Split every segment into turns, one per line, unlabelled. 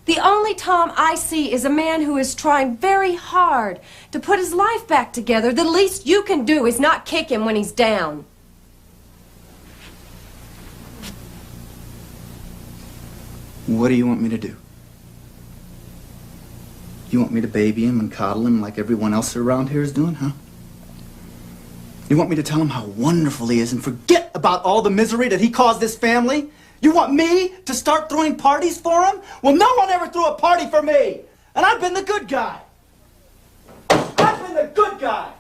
The only Tom I see is a man who is trying very hard to put his life back together. The least you can do is not kick him when he's down.
What do you want me to do? You want me to baby him and coddle him like everyone else around here is doing, huh? You want me to tell him how wonderful he is and forget about all the misery that he caused this family? You want me to start throwing parties for him? Well, no one ever threw a party for me. And I've been the good guy. I've been the good guy.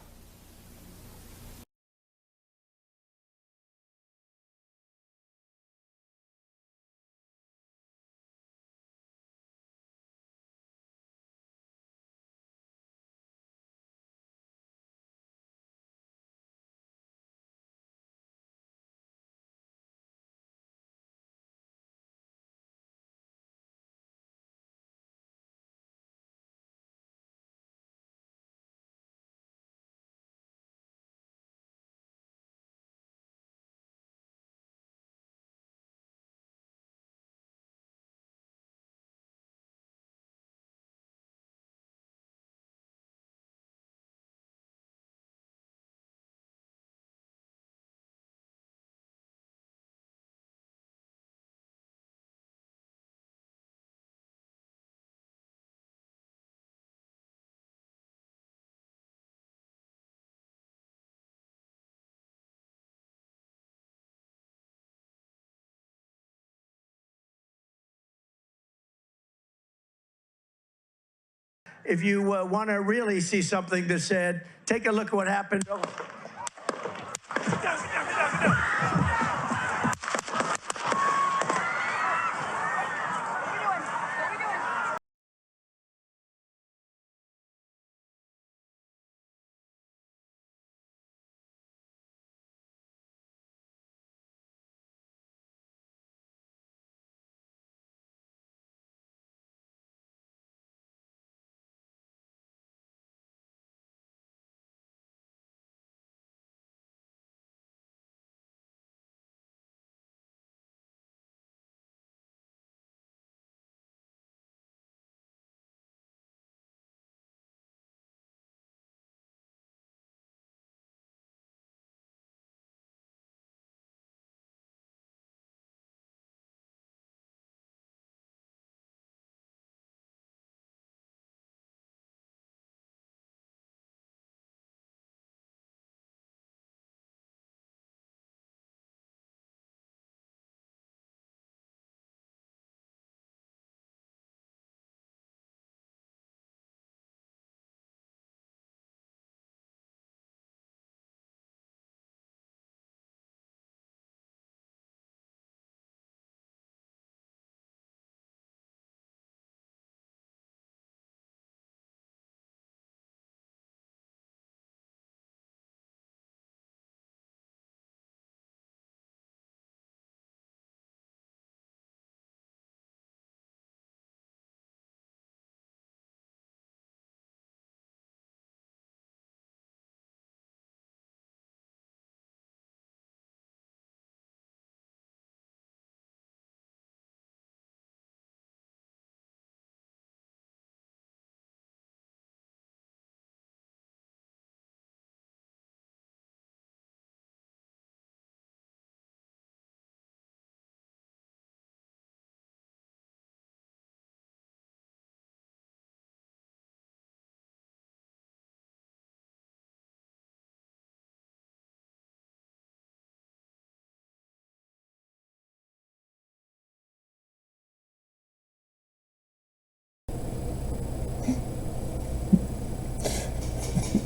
If you want to really see something that's said, take a look at what happened.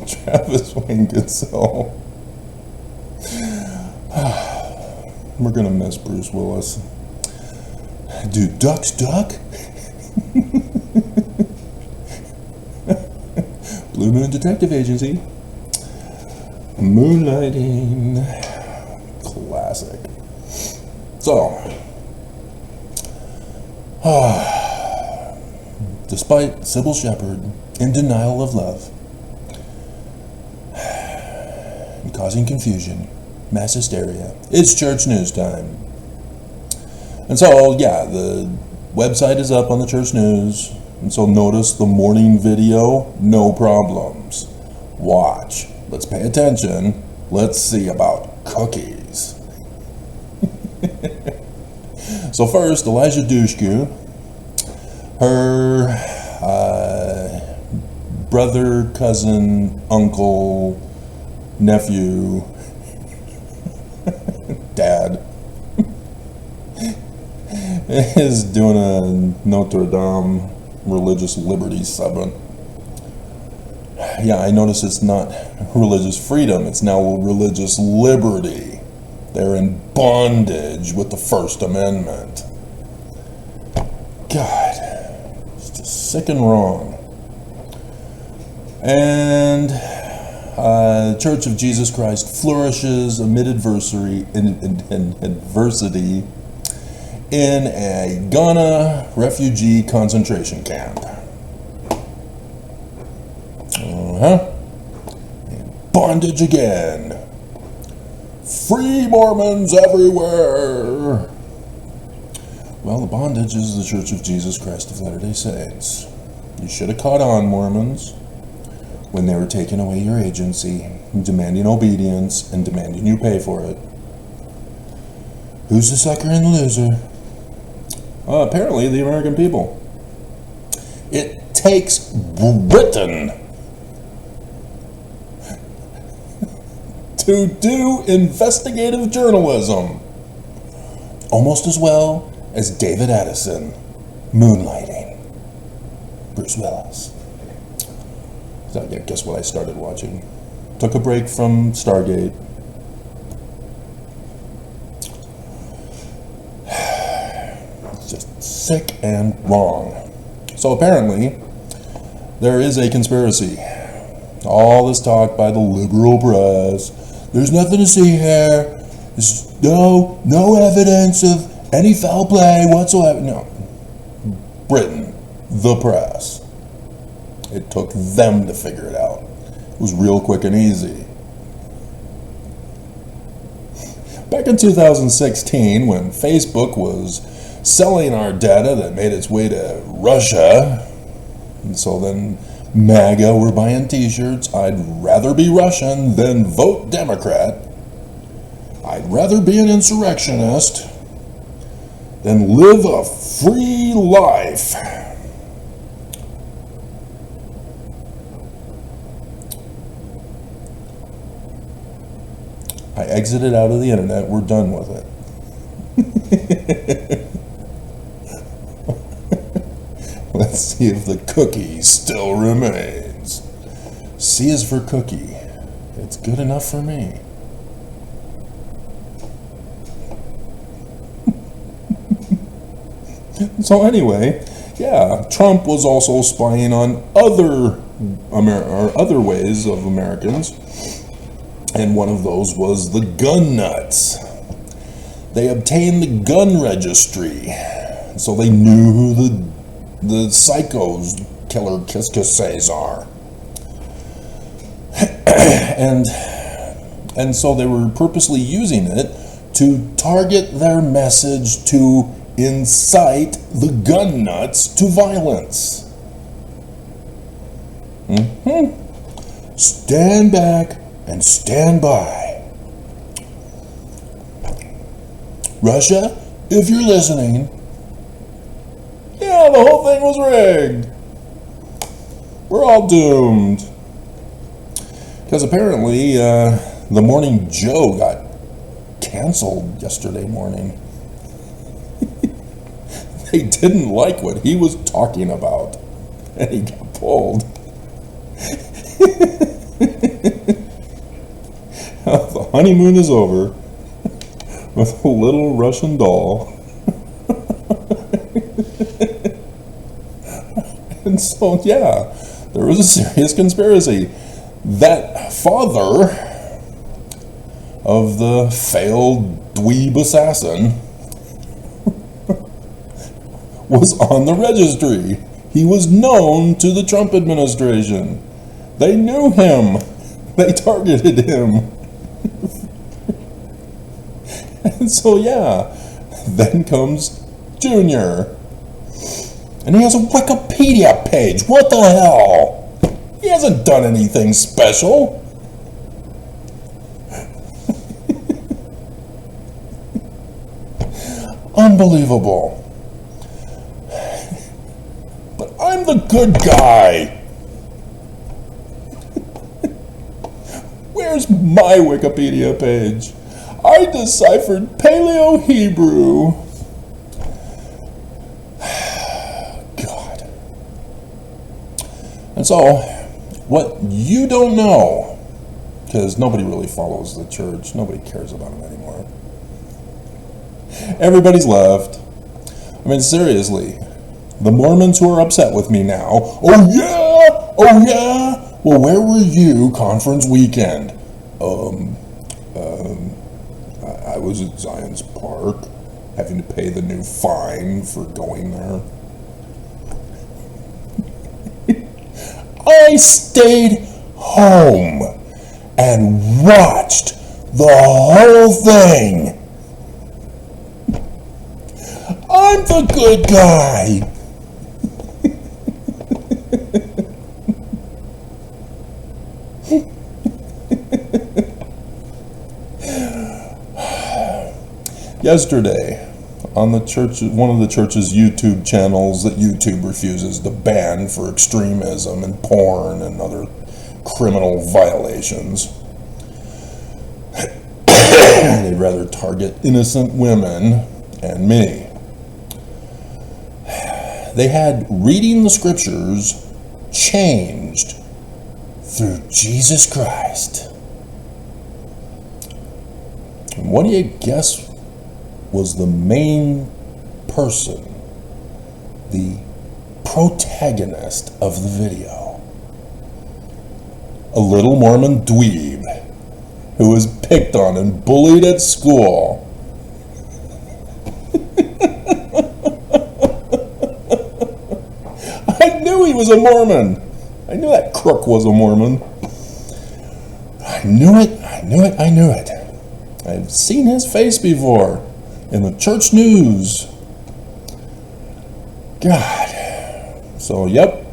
Travis Wayne Goodsell. We're gonna miss Bruce Willis. Dude, ducks duck? Blue Moon Detective Agency. Moonlighting. Classic. So, despite Sybil Shepherd in denial of love and causing confusion, mass hysteria, it's church news time. And so, yeah, the Website is up on the church news, and so notice the morning video, no problems. Watch. Let's pay attention. Let's see about cookies. So first, Elijah Dushku, her brother, cousin, uncle, nephew, dad, is doing a Notre Dame religious liberty summit. Yeah, I notice it's not religious freedom, it's now religious liberty. They're in bondage with the First Amendment. God, it's just sick and wrong. And Church of Jesus Christ flourishes amid adversity in a Ghana refugee concentration camp. Bondage again. Free Mormons everywhere. Well, the bondage is the Church of Jesus Christ of Latter-day Saints. You should have caught on, Mormons, when they were taking away your agency, demanding obedience, and demanding you pay for it. Who's the sucker and the loser? Apparently, the American people. It takes Britain to do investigative journalism almost as well as David Addison moonlighting Bruce Willis. So yeah, guess what I started watching? Took a break from Stargate. It's just sick and wrong. So apparently, there is a conspiracy. All this talk by the liberal press. There's nothing to see here. There's no evidence of any foul play whatsoever. No. Britain, the press. It took them to figure it out. It was real quick and easy. Back in 2016, when Facebook was selling our data that made its way to Russia, and so then MAGA were buying t-shirts, I'd rather be Russian than vote Democrat. I'd rather be an insurrectionist than live a free life. I exited out of the internet. We're done with it. Let's see if the cookie still remains. C is for cookie. It's good enough for me. So anyway, yeah, Trump was also spying on other ways of Americans, and one of those was the gun nuts. They obtained the gun registry, so they knew who the psychos, killer kiskisses are. and so they were purposely using it to target their message to incite the gun nuts to violence. Stand back and stand by. Russia, if you're listening, yeah, the whole thing was rigged. We're all doomed. Because apparently, the Morning Joe got canceled yesterday morning. They didn't like what he was talking about, and he got pulled. The honeymoon is over with a little Russian doll. And so, yeah, there was a serious conspiracy. That father of the failed dweeb assassin was on the registry. He was known to the Trump administration. They knew him. They targeted him. And so, yeah, then comes Junior. And he has a Wikipedia page. What the hell? He hasn't done anything special. Unbelievable. But I'm the good guy. Where's my Wikipedia page? I deciphered Paleo-Hebrew. God. And so, what you don't know, because nobody really follows the church, nobody cares about them anymore. Everybody's left. I mean, seriously, the Mormons who are upset with me now, oh yeah, well, where were you conference weekend? I was at Zion's Park, having to pay the new fine for going there. I stayed home and watched the whole thing. I'm the good guy. Yesterday, on the church, one of the church's YouTube channels that YouTube refuses to ban for extremism and porn and other criminal violations, they'd rather target innocent women and me. They had reading the scriptures changed through Jesus Christ. And what do you guess was the main person, the protagonist of the video? A little Mormon dweeb who was picked on and bullied at school. I knew he was a Mormon. I knew that crook was a Mormon. I knew it. I've seen his face before in the church news. God. So, yep.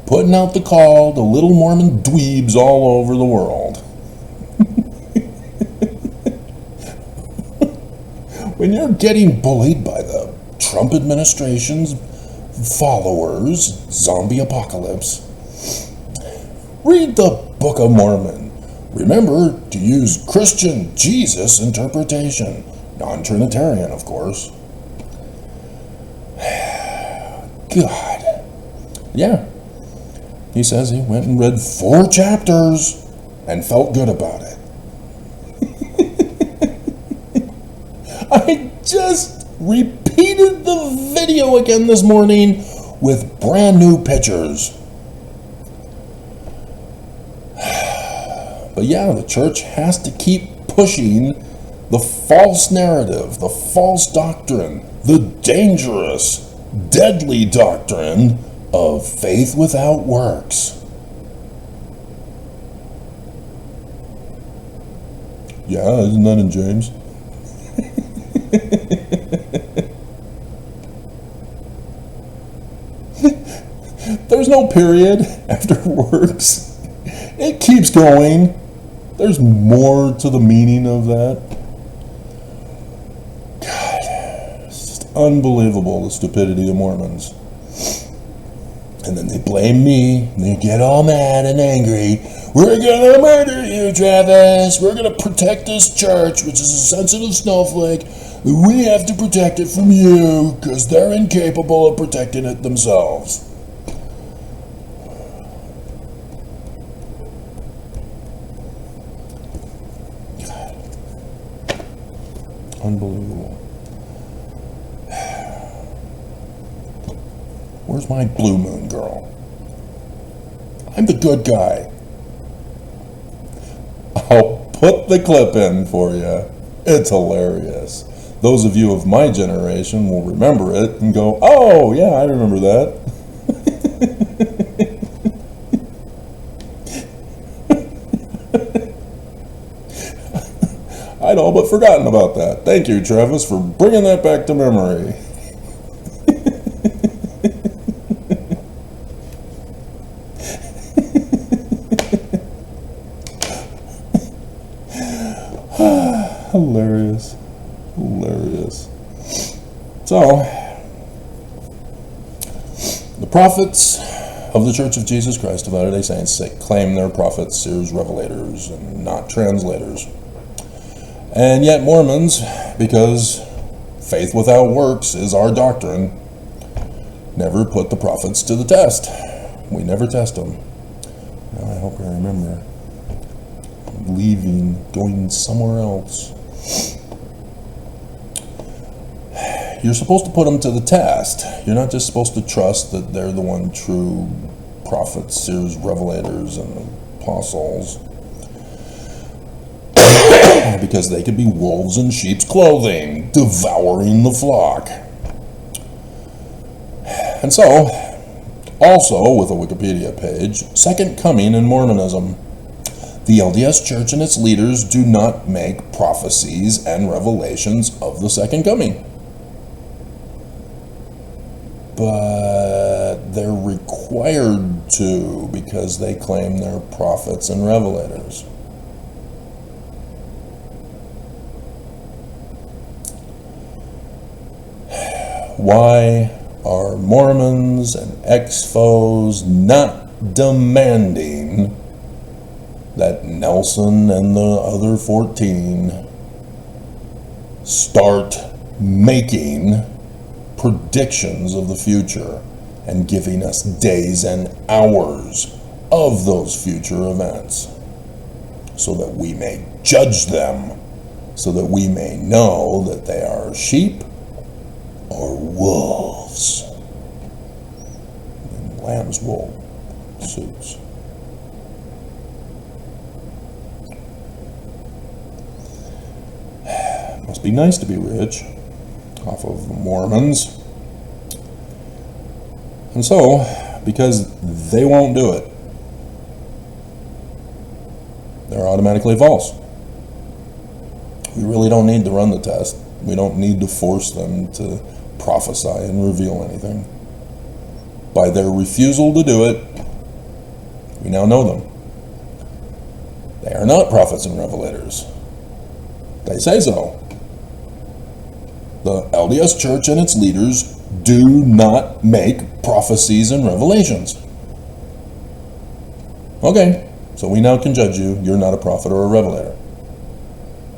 Putting out the call to little Mormon dweebs all over the world. When you're getting bullied by the Trump administration's followers, zombie apocalypse, read the Book of Mormon. Remember to use Christian Jesus interpretation. Non-Trinitarian, of course. God. Yeah. He says he went and read 4 chapters and felt good about it. I just repeated the video again this morning with brand new pictures. But yeah, the church has to keep pushing the false narrative, the false doctrine, the dangerous, deadly doctrine of faith without works. Yeah, isn't that in James? There's no period after works. It keeps going. There's more to the meaning of that. God, it's just unbelievable, the stupidity of Mormons. And then they blame me, and they get all mad and angry. We're gonna murder you, Travis. We're gonna protect this church, which is a sensitive snowflake. We have to protect it from you, because they're incapable of protecting it themselves. Unbelievable. Where's my blue moon girl? I'm the good guy. I'll put the clip in for you. It's hilarious. Those of you of my generation will remember it and go, oh, yeah, I remember that. I'd all but forgotten about that. Thank you, Travis, for bringing that back to memory. Hilarious. Hilarious. So, the prophets of the Church of Jesus Christ of Latter-day Saints claim they're prophets, seers, revelators, and not translators. And yet Mormons, because faith without works is our doctrine, never put the prophets to the test. We never test them. Now I hope I remember. I'm leaving, going somewhere else. You're supposed to put them to the test. You're not just supposed to trust that they're the one true prophets, seers, revelators, and apostles. Because they could be wolves in sheep's clothing, devouring the flock. And so, also with a Wikipedia page, Second Coming in Mormonism. The LDS Church and its leaders do not make prophecies and revelations of the Second Coming. But they're required to because they claim they're prophets and revelators. Why are Mormons and ex-foes not demanding that Nelson and the other 14 start making predictions of the future and giving us days and hours of those future events so that we may judge them, so that we may know that they are sheep or wolves in lamb's wool suits. Must be nice to be rich off of the Mormons. And so, because they won't do it, they're automatically false. We really don't need to run the test. We don't need to force them to prophesy and reveal anything. By their refusal to do it, we now know them. They are not prophets and revelators. They say so. The LDS Church and its leaders do not make prophecies and revelations. Okay, so we now can judge you. You're not a prophet or a revelator.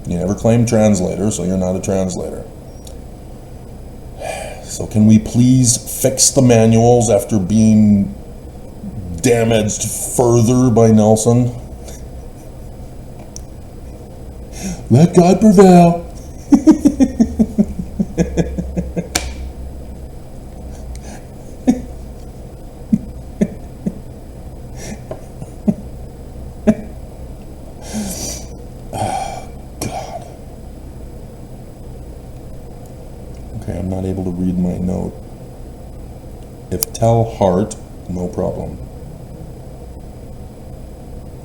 You never claimed translator, so you're not a translator. So can we please fix the manuals after being damaged further by Nelson? Let God prevail. Okay, I'm not able to read my note. If tell heart, no problem.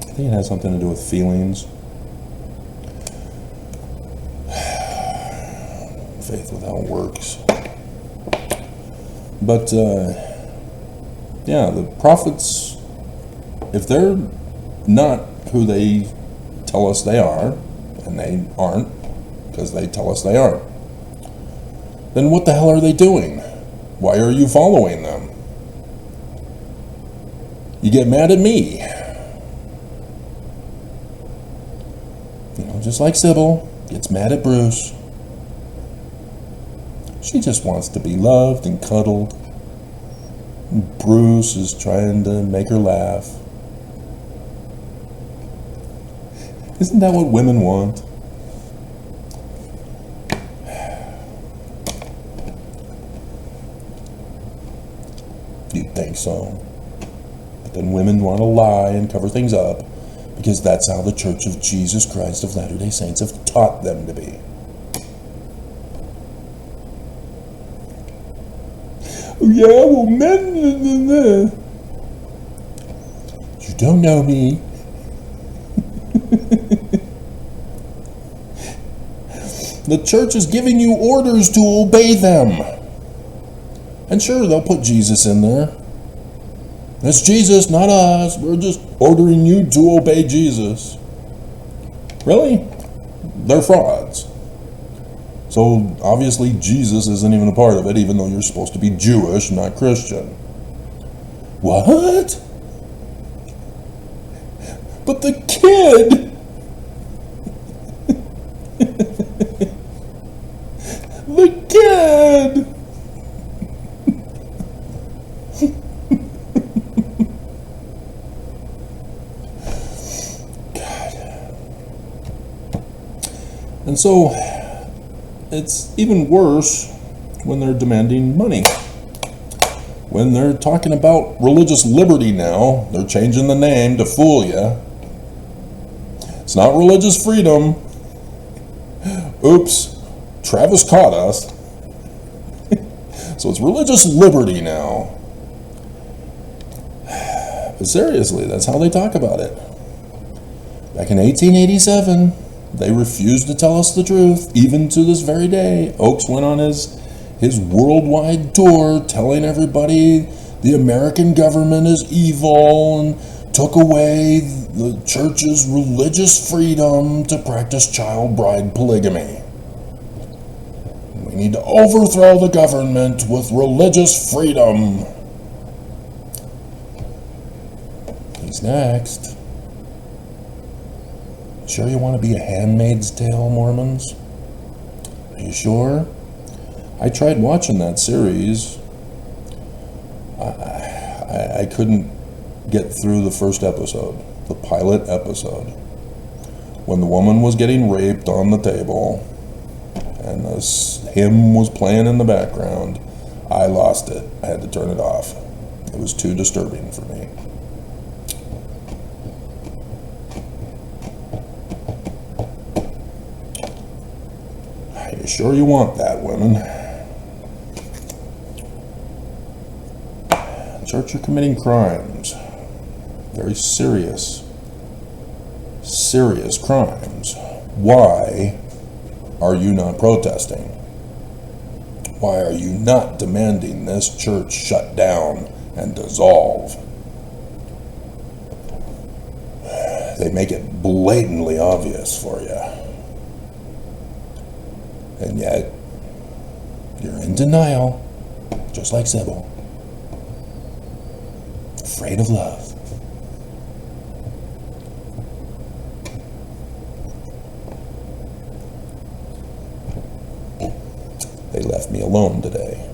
I think it has something to do with feelings. Faith without works. But, yeah, the prophets, if they're not who they tell us they are, and they aren't, because they tell us they are, then what the hell are they doing? Why are you following them? You get mad at me. You know, just like Sybil gets mad at Bruce. She just wants to be loved and cuddled. And Bruce is trying to make her laugh. Isn't that what women want? You'd think so. But then women want to lie and cover things up because that's how the Church of Jesus Christ of Latter-day Saints have taught them to be. Oh yeah, well, men. You don't know me. The church is giving you orders to obey them. And sure, they'll put Jesus in there. It's Jesus, not us. We're just ordering you to obey Jesus. Really? they're frauds. So obviously Jesus isn't even a part of it, even though you're supposed to be Jewish, not Christian. What? But the kid! The kid! God. And so, it's even worse when they're demanding money. When they're talking about religious liberty now, they're changing the name to fool you. It's not religious freedom. Oops, Travis caught us. So it's religious liberty now. But seriously, that's how they talk about it. Back in 1887, they refused to tell us the truth, even to this very day. Oakes went on his worldwide tour telling everybody the American government is evil and took away the church's religious freedom to practice child bride polygamy. We need to overthrow the government with religious freedom. He's next. Sure you want to be a Handmaid's Tale, Mormons? Are you sure? I tried watching that series. I couldn't get through the first episode, the pilot episode, when the woman was getting raped on the table and this hymn was playing in the background. I lost it. I had to turn it off. It was too disturbing for me. Are you sure you want that, women? Church are committing crimes. Very serious crimes. Why are you not protesting? Why are you not demanding this church shut down and dissolve? They make it blatantly obvious for you. And yet, you're in denial, just like Sybil. Afraid of love. They left me alone today.